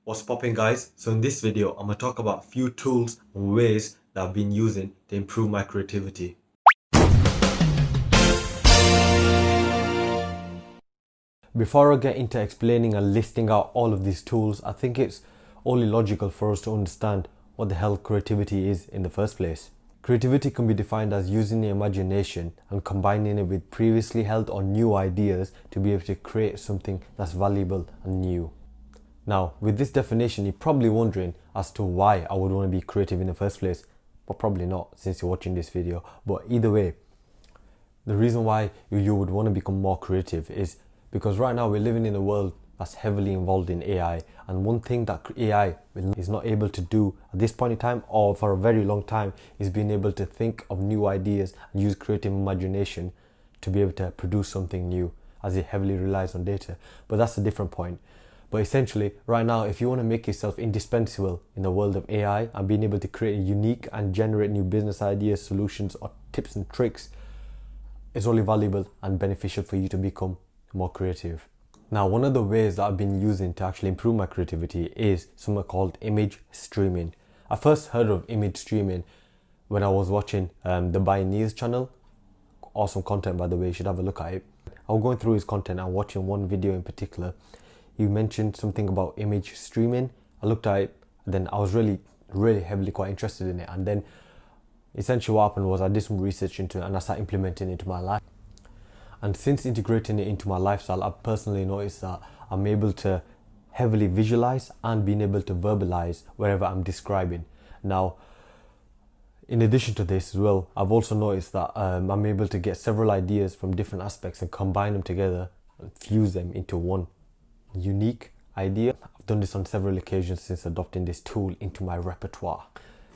What's popping, guys? So in this video I'm going to talk about a few tools and ways that I've been using to improve my creativity. Before I get into explaining and listing out all of these tools, I think it's only logical for us to understand what the hell creativity is in the first place. Creativity can be defined as using the imagination and combining it with previously held or new ideas to be able to create something that's valuable and new. Now, with this definition, you're probably wondering as to why I would want to be creative in the first place, but probably not since you're watching this video. But either way, the reason why you would want to become more creative is because right now we're living in a world that's heavily involved in AI, and one thing that AI is not able to do at this point in time or for a very long time is being able to think of new ideas and use creative imagination to be able to produce something new, as it heavily relies on data. But that's a different point. But essentially, right now, if you want to make yourself indispensable in the world of AI and being able to create a unique and generate new business ideas, solutions, or tips and tricks, it's only valuable and beneficial for you to become more creative. Now, one of the ways that I've been using to actually improve my creativity is something called image streaming. I first heard of image streaming when I was watching the Bayanese channel. Awesome content, by the way, you should have a look at it. I was going through his content and watching one video in particular. He mentioned something about image streaming. I looked at it, then I was really heavily quite interested in it. And then essentially what happened was I did some research into it and I started implementing it into my life. And since integrating it into my lifestyle, I've personally noticed that I'm able to heavily visualize and being able to verbalize wherever I'm describing. Now, in addition to this as well, I've also noticed that I'm able to get several ideas from different aspects and combine them together and fuse them into one unique idea. I've done this on several occasions since adopting this tool into my repertoire.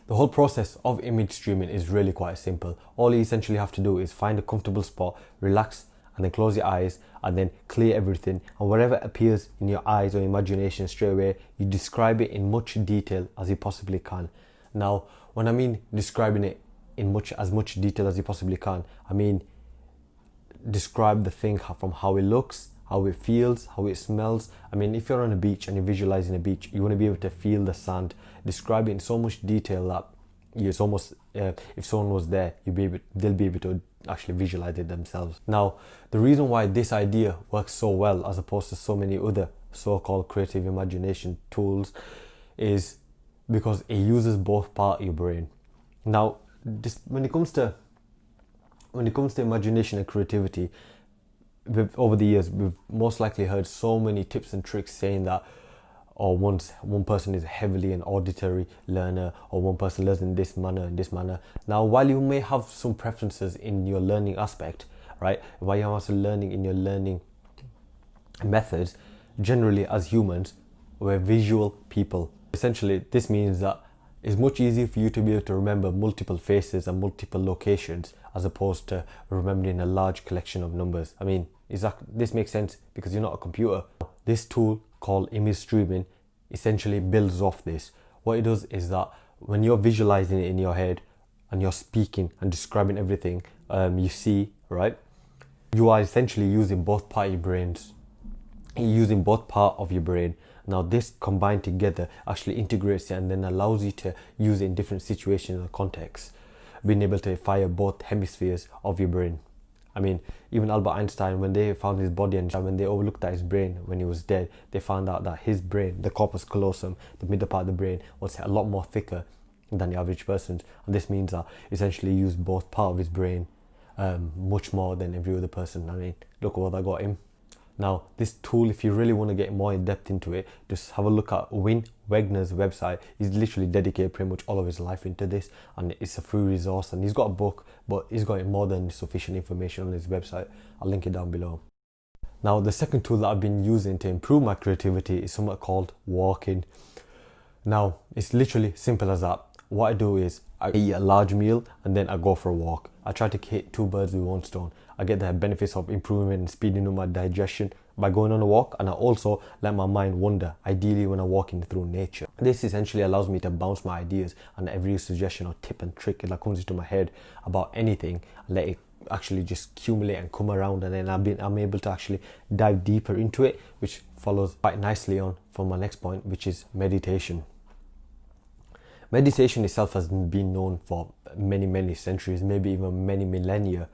The whole process of image streaming is really quite simple. All you essentially have to do is find a comfortable spot, relax, and then close your eyes and then clear everything, and whatever appears in your eyes or imagination straight away, you describe it in much detail as you possibly can. Now, when I mean describing it in as much detail as you possibly can, I mean describe the thing from how it looks, how it feels, how it smells. I mean, if you're on a beach and you're visualizing a beach, you want to be able to feel the sand. Describe it in so much detail that it's almost if someone was there, they'll be able to actually visualize it themselves. Now, the reason why this idea works so well as opposed to so many other so-called creative imagination tools is because it uses both parts of your brain. Now, when it comes to imagination and creativity, over the years, we've most likely heard so many tips and tricks saying that, or once one person is heavily an auditory learner, or one person learns in this manner. Now, while you may have some preferences in your learning aspect, right, while you're also learning in your learning methods, generally as humans, we're visual people. Essentially, this means that it's much easier for you to be able to remember multiple faces and multiple locations as opposed to remembering a large collection of numbers. I mean, this makes sense because you're not a computer. This tool called image streaming essentially builds off this. What it does is that when you're visualizing it in your head and you're speaking and describing everything you see, right, you are essentially using both parts of your brains. You're using both parts of your brain. Now, this combined together actually integrates it and then allows you to use it in different situations and contexts, being able to fire both hemispheres of your brain. I mean, even Albert Einstein, when they found his body and when they overlooked at his brain when he was dead, they found out that his brain, the corpus callosum, the middle part of the brain, was a lot more thicker than the average person's. And this means that essentially he used both part of his brain much more than every other person. I mean, look at what that got him. Now, this tool, if you really want to get more in depth into it, just have a look at Win Wegner's website. He's literally dedicated pretty much all of his life into this, and it's a free resource, and he's got a book, but he's got more than sufficient information on his website. I'll link it down below. Now, the second tool that I've been using to improve my creativity is something called walking. Now, it's literally simple as that. What I do is I eat a large meal and then I go for a walk. I try to hit two birds with one stone. I get the benefits of improving and speeding up my digestion by going on a walk, and I also let my mind wander, ideally when I'm walking through nature. This essentially allows me to bounce my ideas and every suggestion or tip and trick that comes into my head about anything, and let it actually just accumulate and come around, and then I'm able to actually dive deeper into it, which follows quite nicely on from my next point, which is meditation. Meditation itself has been known for many centuries, maybe even many millennia,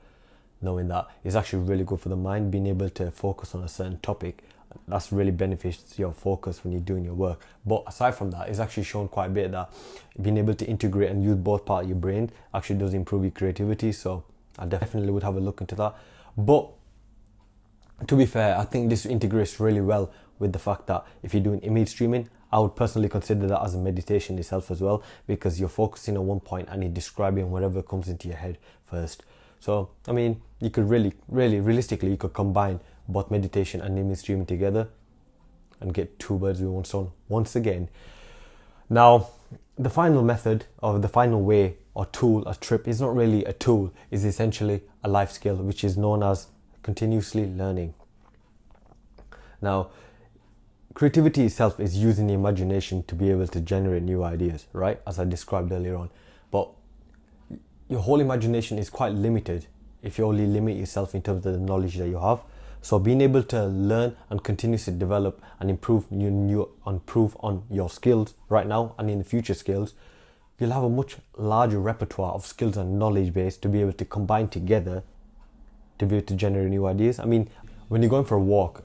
knowing that it's actually really good for the mind. Being able to focus on a certain topic, that's really benefits your focus when you're doing your work. But aside from that, it's actually shown quite a bit that being able to integrate and use both parts of your brain actually does improve your creativity. So I definitely would have a look into that. But to be fair, I think this integrates really well with the fact that if you're doing image streaming, I would personally consider that as a meditation itself as well, because you're focusing on one point and you're describing whatever comes into your head first. So, I mean, you could really realistically, you could combine both meditation and image streaming together and get two birds with one stone once again. Now, the final method, or the final way or tool or trip, is not really a tool, is essentially a life skill, which is known as continuously learning. Now, creativity itself is using the imagination to be able to generate new ideas, right? As I described earlier on. But your whole imagination is quite limited if you only limit yourself in terms of the knowledge that you have. So being able to learn and continuously develop and improve on your skills right now and in the future skills, you'll have a much larger repertoire of skills and knowledge base to be able to combine together to be able to generate new ideas. I mean, when you're going for a walk,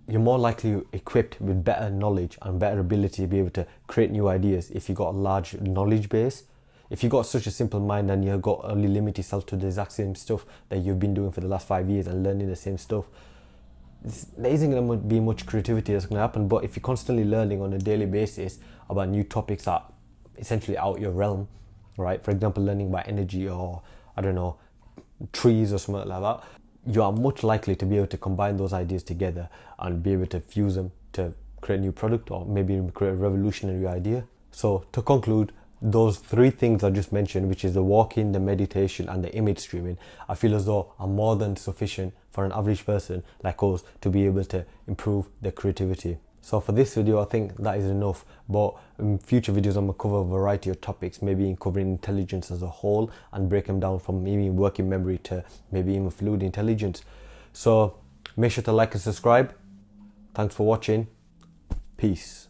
you're more likely equipped with better knowledge and better ability to be able to create new ideas if you've got a large knowledge base. If you've got such a simple mind and you've got only limit yourself to the exact same stuff that you've been doing for the last 5 years and learning the same stuff, there isn't going to be much creativity that's going to happen. But if you're constantly learning on a daily basis about new topics that are essentially out your realm, right? For example, learning about energy or, I don't know, trees or something like that, you are much likely to be able to combine those ideas together and be able to fuse them to create a new product or maybe create a revolutionary idea. So to conclude, those three things I just mentioned, which is the walking, the meditation and the image streaming, I feel as though are more than sufficient for an average person like us to be able to improve their creativity. So for this video, I think that is enough, but in future videos I'm going to cover a variety of topics, maybe covering intelligence as a whole and break them down from maybe working memory to maybe even fluid intelligence. So make sure to like and subscribe. Thanks for watching. Peace.